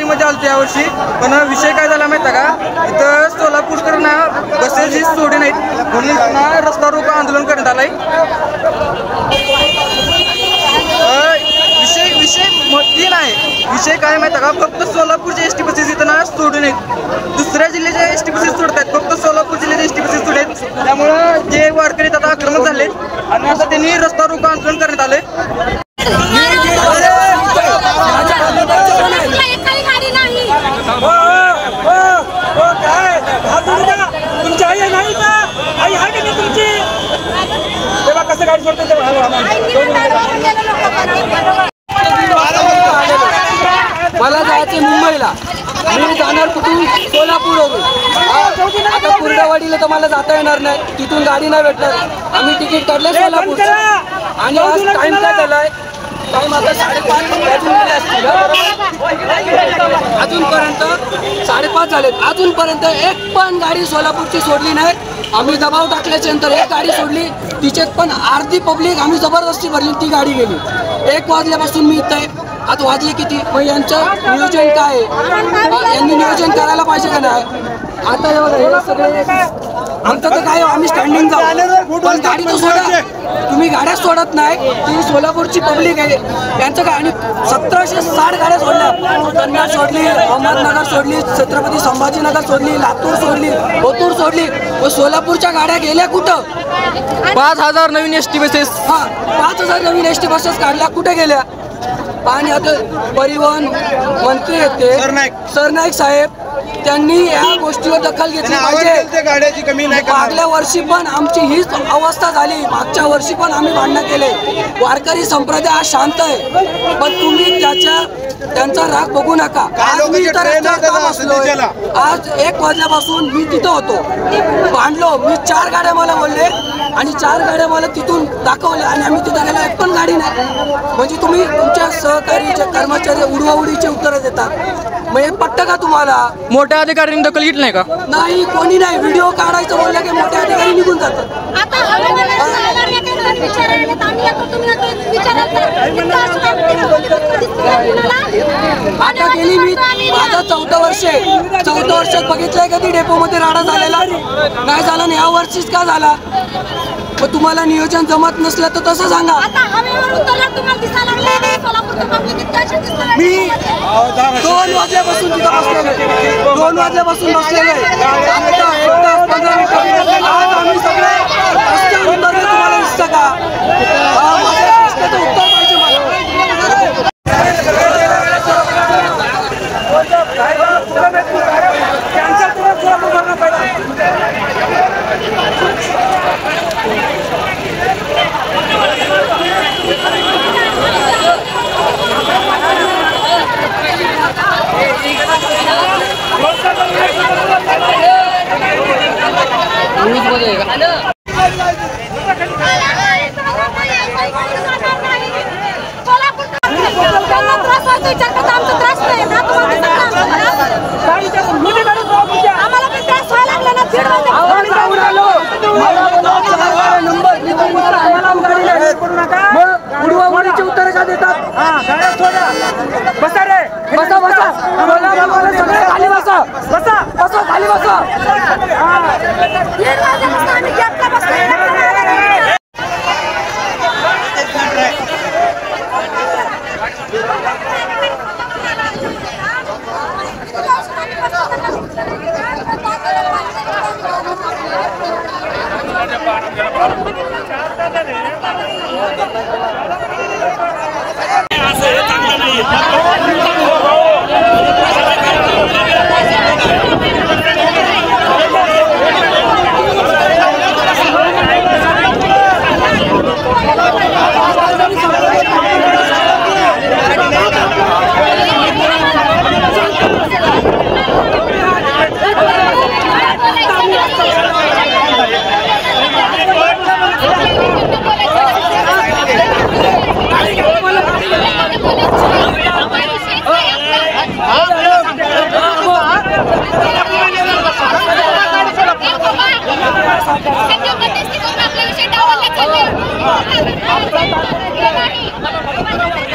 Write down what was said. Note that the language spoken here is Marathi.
मीटिंगमध्ये आलो यावर्षी, पण विषय काय झाला माहिती का, इथं सोलापूरकरांना बसेस ही सोडे नाहीत म्हणून पुन्हा रस्ता रोको आंदोलन करण्यात आलंय। विषय नाही, विषय काय माहिती का, फक्त सोलापूरचे एसटी बसेस इथं ना सोडू नयेत, दुसऱ्या जिल्ह्याच्या एसटी बसेस सोडतात, फक्त सोलापूर जिल्ह्याचे एसटी बसेस सोडतात। त्यामुळं जे वारकरी आता आक्रमक झाले आणि आता त्यांनी रस्ता रोको आंदोलन करण्यात आले। मला जायचे मुंबईला, मी जाणार कुठून, सोलापूरवरून। आता कुर्डवाडीला तर मला जाता येणार नाही, तिथून गाडी नाही भेटणार। आम्ही तिकीट काढलं सोलापूरचं आणि आज टाइम काय झालाय, टाइम आता 5:30 असतील, अजूनपर्यंत 5:30 झालेत, अजूनपर्यंत एक पण गाडी सोलापूरची सोडली नाही। आम्ही दबाव टाकल्याच्या नंतर एक गाडी सोडली, तिच्यात पण अर्धी पब्लिक आम्ही जबरदस्ती भरली, ती गाडी गेली। 1 वाजल्यापासून मी इथं आहे, आता वाजले किती, मग यांचं नियोजन काय आहे, यांनी नियोजन करायला पाहिजे का नाही। आता हे सगळे आमचं तर काय, आम्ही स्टँडिंग जाऊ, पण गाडी तर सोडा, तुम्ही गाड्या सोडत नाही, ती सोलापूरची पब्लिक आहे यांचं काय। आणि 1760 गाड्या सोडल्या, कन्नड सोडली, अहमदनगर सोडली, छत्रपती संभाजीनगर सोडली, लातूर सोडली, ओतूर सोडली, व सोलापूरच्या गाड्या गेल्या कुठं। 5000 नवीन एसटी बसेस, 5000 नवीन एसटी बसेस काढल्या, कुठे गेल्या। आणि आता परिवहन मंत्री येते सरनाईक साहेब, त्यांनी या गोष्टीवर दखल घेतली पाहिजे। गाड्याची कमी नाही, मागल्या वर्षी पण आमची हीच अवस्था झाली, मागच्या वर्षी पण आम्ही भांडणं केले। वारकरी संप्रदाय आज शांत आहे, पण तुम्ही त्यांचा राग बघू नका। आज मी तर बसलोय, आज 1 वाजल्यापासून मी तिथं होतो, भांडलो, मी 4 गाड्या मला बोलले आणि 4 गाड्या मला तिथून दाखवल्या आणि आम्ही तिथं गेलो, एक पण गाडी नाही। म्हणजे तुम्ही तुमच्या सहकारी कर्मचारी उडवाउडीचे उत्तरं देतात, मग हे पटतं का तुम्हाला। मोठ्या अधिकाऱ्यांनी दखल घेतली नाही का, नाही, कोणी नाही। व्हिडिओ काढायचं बोललं की मोठे अधिकारी निघून जातात। आता गेली मी, माझं 14 वर्ष आहे, 14 वर्षात बघितलंय कधी डेपोमध्ये राडा झालेला नाही झाला, आणि या वर्षीच का झाला। मग तुम्हाला नियोजन जमत नसलं तर तसं सांगा। मी 2 वाजल्यापासून तिथं बसलेलो आहे, 2 वाजल्यापासून बसलेलो आहे, आता 1 तास 15 मिनिटं। आज आम्ही सगळे रस्त्यावर उतरले, तुम्हाला दिसतं का, माझ्या प्रश्नाचं उत्तर पाहिजे मला। उडवाउडीचे उत्तर का देतात, बसा रे, बसा बसा, सगळे खाली बसा, बसा बसा, खाली बसा। आपला